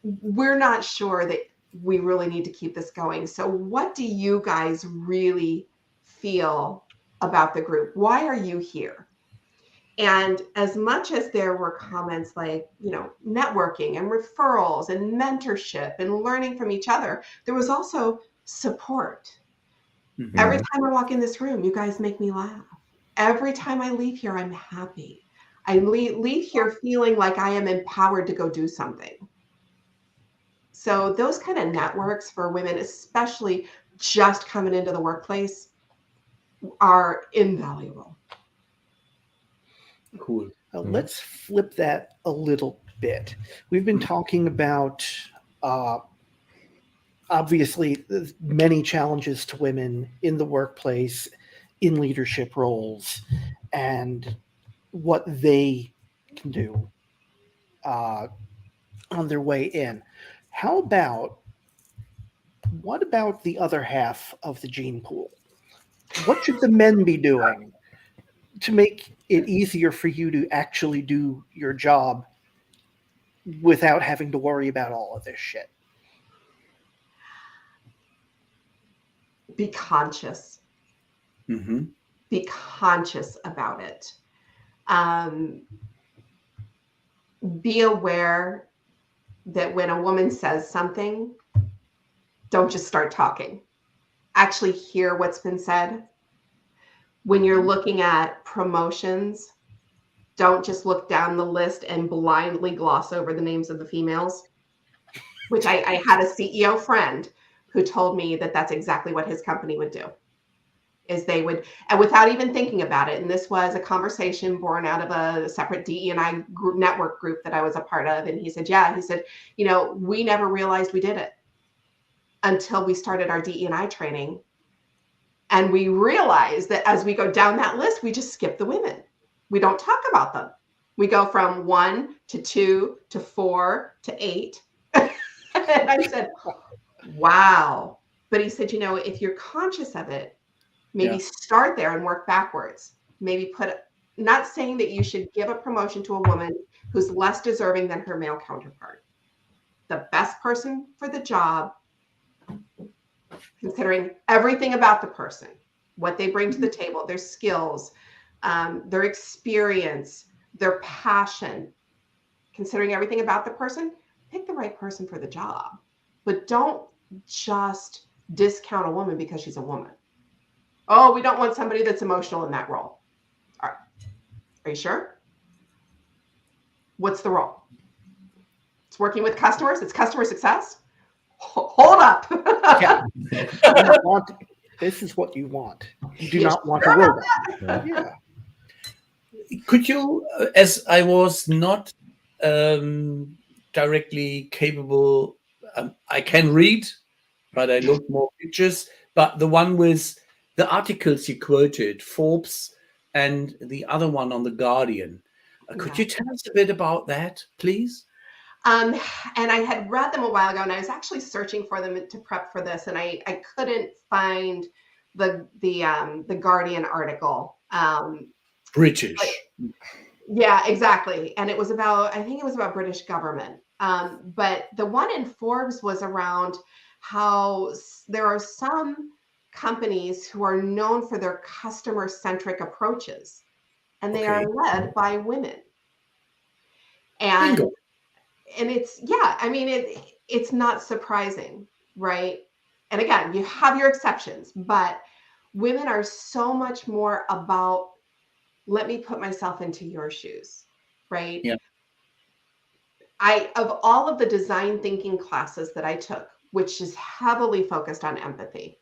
we're not sure that we really need to keep this going. So what do you guys really feel about the group? Why are you here? And as much as there were comments like, networking and referrals and mentorship and learning from each other, there was also support. Every time I walk in this room, you guys make me laugh. Every time I leave here, I'm happy. I leave here feeling like I am empowered to go do something. So those kind of networks for women, especially just coming into the workplace, are invaluable. Cool. Let's flip that a little bit. We've been talking about, obviously, many challenges to women in the workplace, in leadership roles, and what they can do on their way in. What about the other half of the gene pool? What should the men be doing to make it easier for you to actually do your job without having to worry about all of this shit? Be conscious. Be conscious about it. Be aware that when a woman says something, don't just start talking. Actually hear what's been said. When you're looking at promotions, don't just look down the list and blindly gloss over the names of the females, which I had a CEO friend who told me that that's exactly what his company would do. Is they would, and without even thinking about it, and this was a conversation born out of a separate DE&I network group that I was a part of, and he said, we never realized we did it until we started our DE&I training. And we realized that as we go down that list, we just skip the women. We don't talk about them. We go from 1 to 2 to 4 to 8. And I said, wow. But he said, if you're conscious of it, maybe start there and work backwards. Maybe not saying that you should give a promotion to a woman who's less deserving than her male counterpart. The best person for the job, considering everything about the person, what they bring to the table, their skills, their experience, their passion, considering everything about the person, pick the right person for the job. But don't just discount a woman because she's a woman. Oh, we don't want somebody that's emotional in that role. All right. Are you sure? What's the role? It's working with customers. It's customer success. Hold up. Yeah. This is what you want. You do not want a sure robot. Yeah. Could you, as I was not directly capable, I can read, but I look more pictures, but the one with the articles you quoted, Forbes and the other one on The Guardian. Could you tell us a bit about that, please? And I had read them a while ago, and I was actually searching for them to prep for this, and I couldn't find the Guardian article. British. Yeah, exactly. And it was about, I think it was about British government. But the one in Forbes was around how there are some companies who are known for their customer-centric approaches, and they are led by women. And Bingo. And it's, I mean, it's not surprising, right? And again, you have your exceptions, but women are so much more about, let me put myself into your shoes, right? Yeah. Of all of the design thinking classes that I took, which is heavily focused on empathy,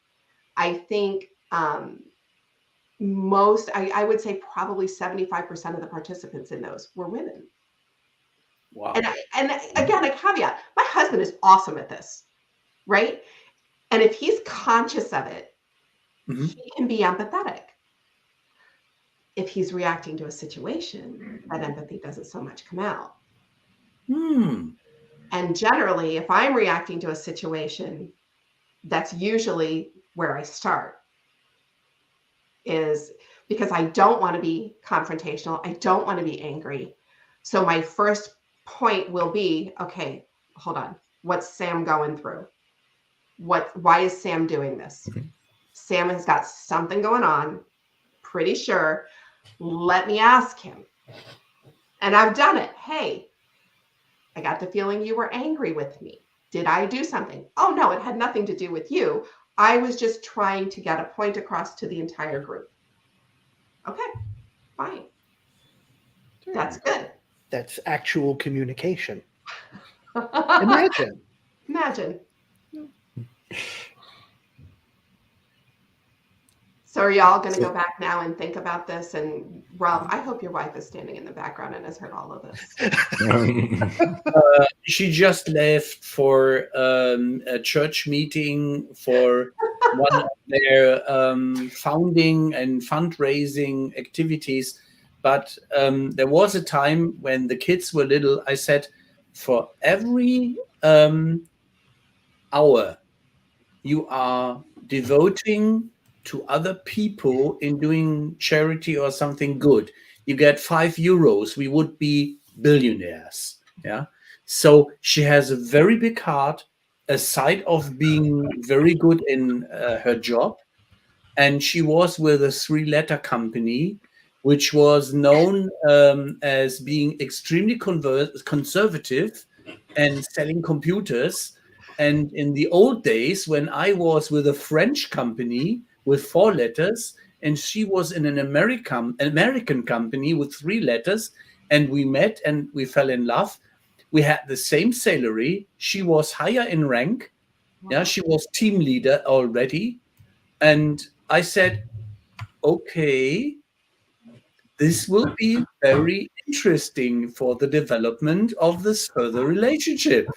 I think I would say probably 75% of the participants in those were women. Wow. And again, a caveat, my husband is awesome at this, right? And if he's conscious of it, he can be empathetic. If he's reacting to a situation, that empathy doesn't so much come out. And generally, if I'm reacting to a situation, that's usually where I start, is because I don't want to be confrontational. I don't want to be angry. So my first point will be, okay, hold on. What's Sam going through? Why is Sam doing this? Sam has got something going on, pretty sure. Let me ask him. And I've done it. Hey, I got the feeling you were angry with me. Did I do something? Oh, no, it had nothing to do with you. I was just trying to get a point across to the entire group. Okay, fine. That's good. That's actual communication. Imagine. So are y'all going to go back now and think about this? And Rob, I hope your wife is standing in the background and has heard all of this. She just left for a church meeting for one of their founding and fundraising activities. But there was a time when the kids were little, I said, for every hour you are devoting to other people in doing charity or something good, you get €5. We would be billionaires. Yeah. So she has a very big heart, aside of being very good in her job. And she was with a 3-letter company, which was known as being extremely conservative and selling computers. And in the old days, when I was with a French company with 4 letters, and she was in an American company with 3 letters, and we met and we fell in love. We had the same salary. She was higher in rank. Yeah, she was team leader already. And I said, okay, this will be very interesting for the development of this further relationship.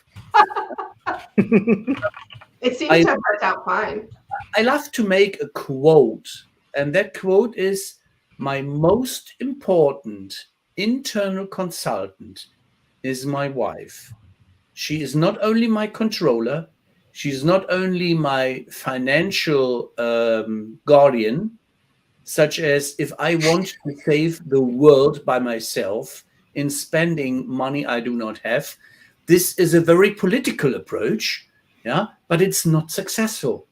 It seems to have worked out fine. I love to make a quote, and that quote is, my most important internal consultant is my wife. She is not only my controller, she's not only my financial guardian, such as if I want to save the world by myself in spending money I do not have. This is a very political approach, yeah, but it's not successful.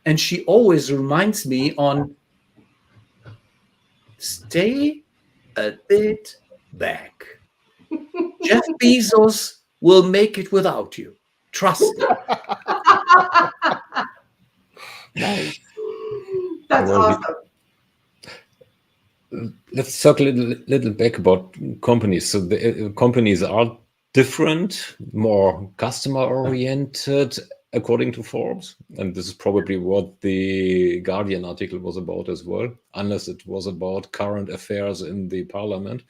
And she always reminds me on, stay a bit back. Jeff Bezos will make it without you. Trust me. Nice. That's Well, awesome. Let's circle a little back about companies. So the companies are different, more customer oriented, according to Forbes. And this is probably what the Guardian article was about as well, unless it was about current affairs in the parliament.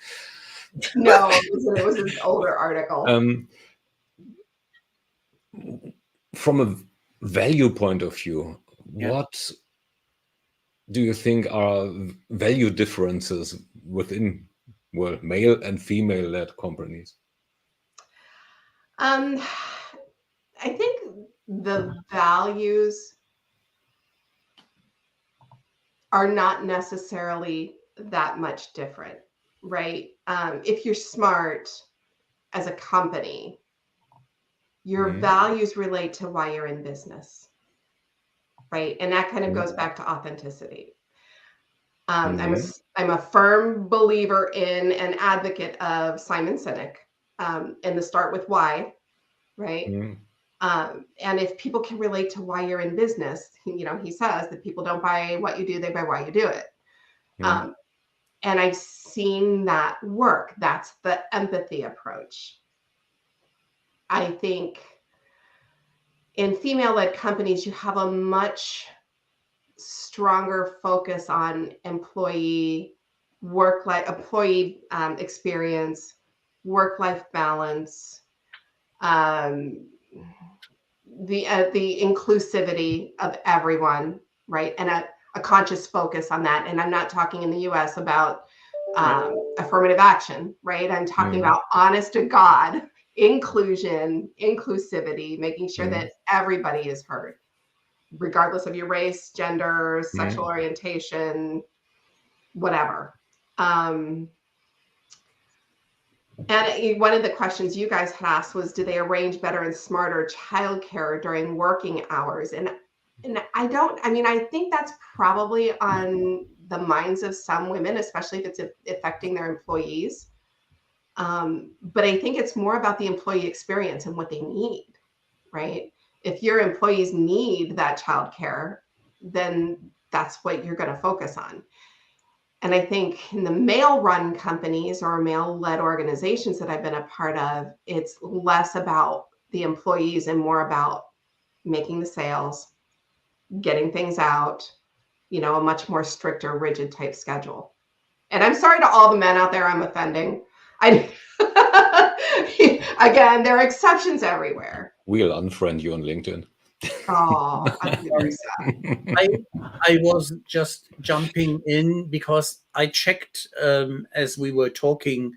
No, it was an older article. From a value point of view, Yeah. what do you think are value differences within, well, male and female-led companies? I think the values are not necessarily that much different, right? If you're smart as a company, your values relate to why you're in business, right? And that kind of goes back to authenticity. I'm a firm believer in and advocate of Simon Sinek, and the start with why, right? And if people can relate to why you're in business, he says that people don't buy what you do, they buy why you do it. And I've seen that work. That's the empathy approach. I think in female-led companies, you have a much stronger focus on employee experience, work-life balance, the inclusivity of everyone, right? And a conscious focus on that. And I'm not talking in the US about affirmative action, right? I'm talking about honest to God inclusion, inclusivity, making sure that everybody is heard, regardless of your race, gender, sexual orientation, whatever. And one of the questions you guys had asked was, do they arrange better and smarter childcare during working hours? And I think that's probably on the minds of some women, especially if it's affecting their employees. But I think it's more about the employee experience and what they need, right? If your employees need that childcare, then that's what you're going to focus on. And I think in the male-run companies or male-led organizations that I've been a part of, it's less about the employees and more about making the sales, getting things out, a much more stricter, rigid type schedule. And I'm sorry to all the men out there I'm offending. Again, there are exceptions everywhere. We'll unfriend you on LinkedIn. Oh, I'm very sad. I was just jumping in because I checked as we were talking,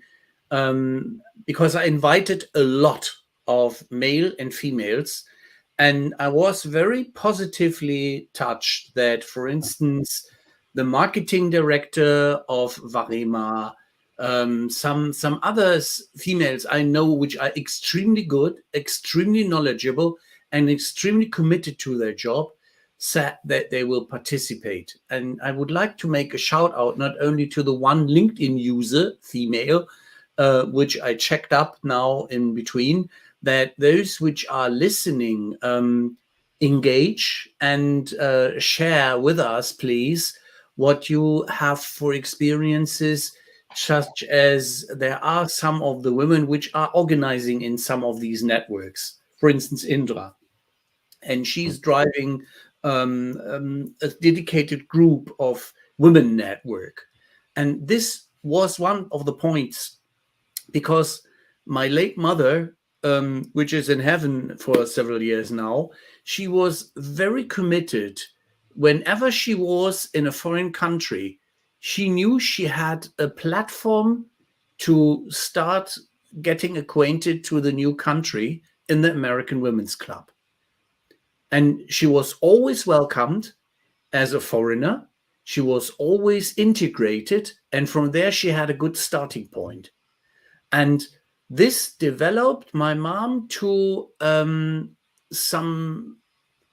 because I invited a lot of male and females, and I was very positively touched that, for instance, the marketing director of Varema, some others females I know which are extremely good, extremely knowledgeable, and extremely committed to their job, said that they will participate. And I would like to make a shout out not only to the one LinkedIn user, female, which I checked up now in between, that those which are listening engage and share with us, please, what you have for experiences, such as there are some of the women which are organizing in some of these networks. For instance, Indra. And she's driving a dedicated group of women network. And this was one of the points, because my late mother, which is in heaven for several years now, she was very committed. Whenever she was in a foreign country, she knew she had a platform to start getting acquainted to the new country in the American Women's Club. And she was always welcomed as a foreigner. She was always integrated. And from there, she had a good starting point. And this developed my mom to a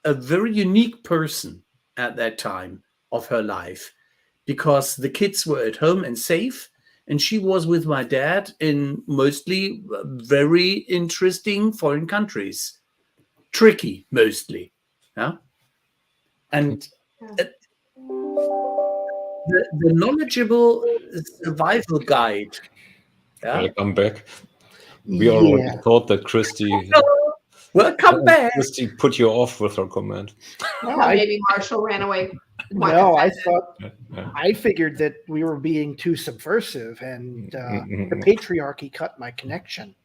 very unique person at that time of her life, because the kids were at home and safe, and she was with my dad in mostly very interesting foreign countries, tricky mostly, yeah. And the knowledgeable survival guide. Yeah. Welcome back. We already thought that Kristy. Welcome back. Kristy put you off with her comment. No, Maybe Marshall ran away. No, I figured that we were being too subversive, and the patriarchy cut my connection.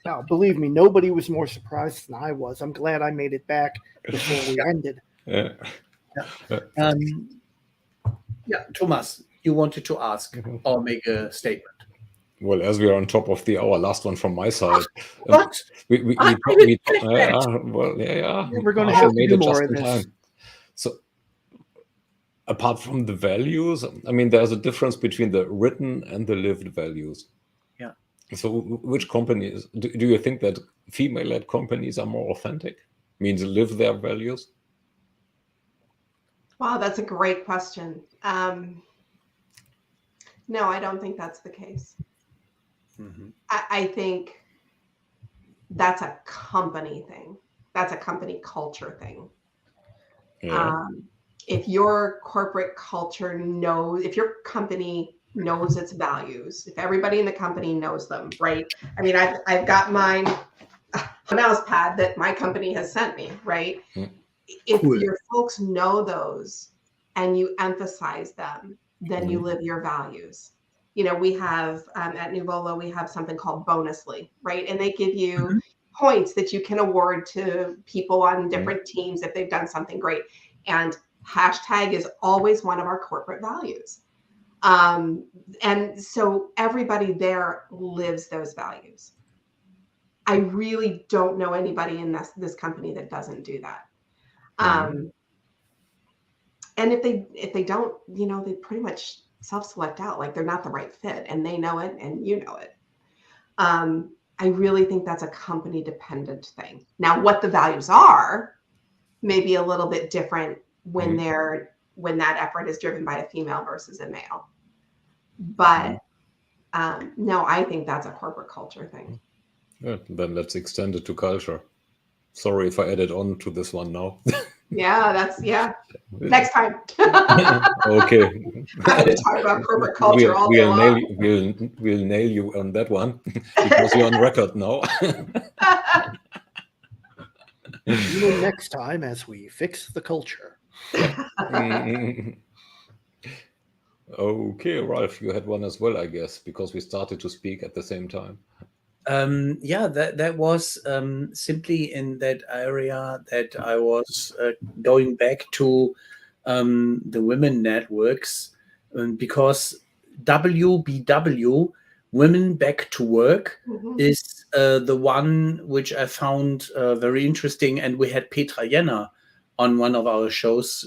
Now, believe me, nobody was more surprised than I was. I'm glad I made it back before we ended. Thomas, you wanted to ask or make a statement. Well, as we are on top of the hour, last one from my side. What? We're going to have to do more of this. Time. So, apart from the values, I mean, there's a difference between the written and the lived values. Yeah. So, which companies do you think that female-led companies are more authentic? Means live their values? Wow, that's a great question. No, I don't think that's the case. Mm-hmm. I think that's a company thing. That's a company culture thing. Yeah. If your corporate culture if your company knows its values, if everybody in the company knows them, right? I mean, I've got mine, a mouse pad that my company has sent me, right? If your folks know those and you emphasize them, then you live your values. You know, we have at Nuvolo, we have something called Bonusly, right? And they give you points that you can award to people on different teams if they've done something great. And hashtag is always one of our corporate values. And so everybody there lives those values. I really don't know anybody in this company that doesn't do that. And if they don't, you know, they pretty much self-select out, like they're not the right fit, and they know it and you know it. I really think that's a company dependent thing. Now, what the values are may be a little bit different when that effort is driven by a female versus a male. But no, I think that's a corporate culture thing. Yeah, then let's extend it to culture. Sorry if I added on to this one now. Yeah, next time. Okay. I'm going to talk about corporate culture all day long. We'll nail you on that one because you're on record now. Next time as we fix the culture. Okay, Ralph, you had one as well, I guess, because we started to speak at the same time. That was simply in that area that I was going back to the women networks, because WBW, Women Back to Work, is the one which I found very interesting. And we had Petra Jenner on one of our shows,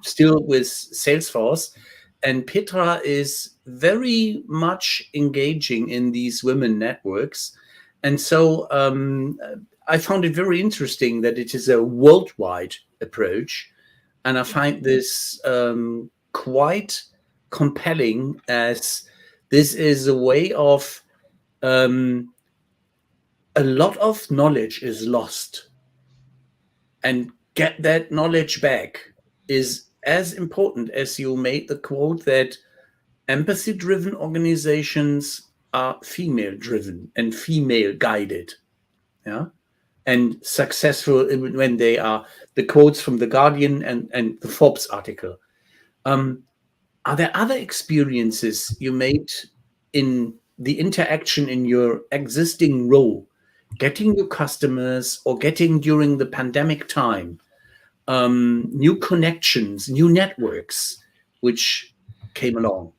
still with Salesforce. And Petra is very much engaging in these women networks. And so I found it very interesting that it is a worldwide approach. And I find this quite compelling, as this is a way of a lot of knowledge is lost. And get that knowledge back is as important as you made the quote that empathy-driven organizations are female-driven and female-guided, yeah, and successful when they are the quotes from The Guardian and the Forbes article. Are there other experiences you made in the interaction in your existing role, getting new customers or getting during the pandemic time, new connections, new networks, which came along?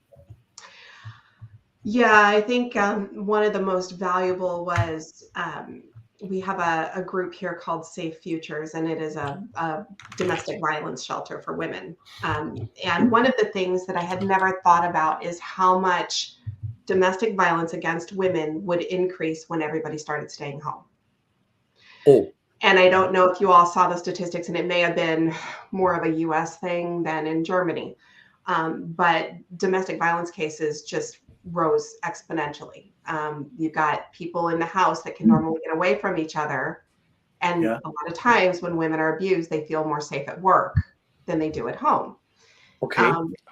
Yeah, I think one of the most valuable was we have a group here called Safe Futures, and it is a domestic violence shelter for women. And one of the things that I had never thought about is how much domestic violence against women would increase when everybody started staying home. Oh. And I don't know if you all saw the statistics, and it may have been more of a US thing than in Germany. But domestic violence cases just rose exponentially. You've got people in the house that can normally get away from each other. And Yeah. a lot of times when women are abused, they feel more safe at work than they do at home. Okay.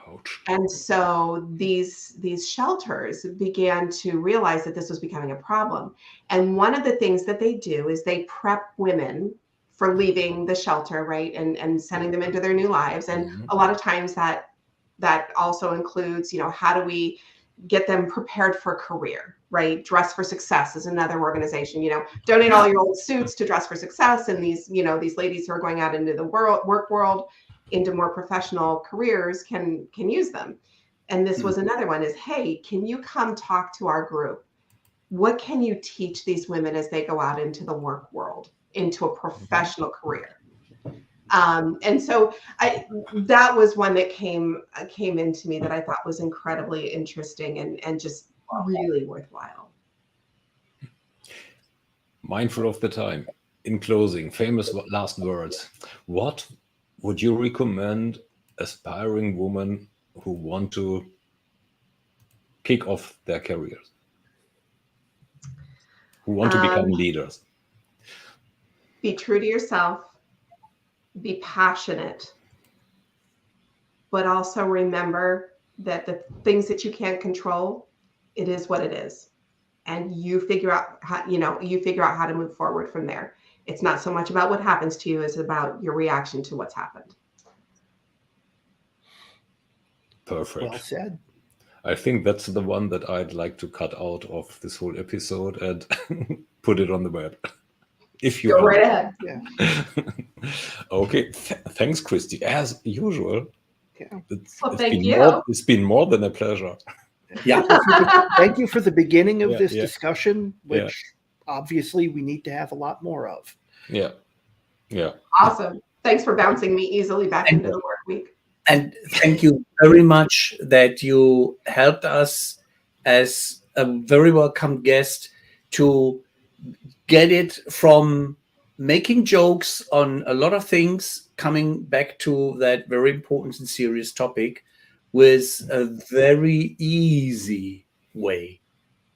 Ouch. And so these shelters began to realize that this was becoming a problem. And one of the things that they do is they prep women for leaving the shelter, right? And sending them into their new lives. And a lot of times that also includes, how do we get them prepared for a career, right? Dress for Success is another organization, donate all your old suits to Dress for Success. And these ladies who are going out into the work world, into more professional careers can use them. And this was another one is, hey, can you come talk to our group? What can you teach these women as they go out into the work world, into a professional career? And so that was one that came into me that I thought was incredibly interesting and just really worthwhile. Mindful of the time. In closing, famous last words. What would you recommend aspiring women who want to kick off their careers, who want to become leaders? Be true to yourself. Be passionate, but also remember that the things that you can't control, it is what it is. And you figure out how to move forward from there. It's not so much about what happens to you, it's about your reaction to what's happened. Perfect. Well said. I think that's the one that I'd like to cut out of this whole episode and put it on the web. If you go right ahead. Yeah. Okay. Thanks, Kristy. As usual. Yeah. It's been more than a pleasure. Yeah. Thank you for the beginning of this Yeah. discussion, which obviously we need to have a lot more of. Yeah. Awesome. Thanks for bouncing me easily back into the work week. And thank you very much that you helped us as a very welcome guest to get it from making jokes on a lot of things, coming back to that very important and serious topic with a very easy way,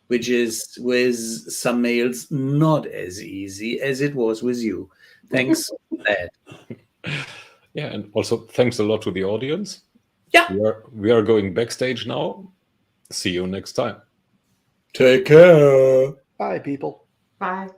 which is with some males not as easy as it was with you. Thanks for that. Yeah, and also thanks a lot to the audience. Yeah. We are going backstage now. See you next time. Take care. Bye, people. Bye.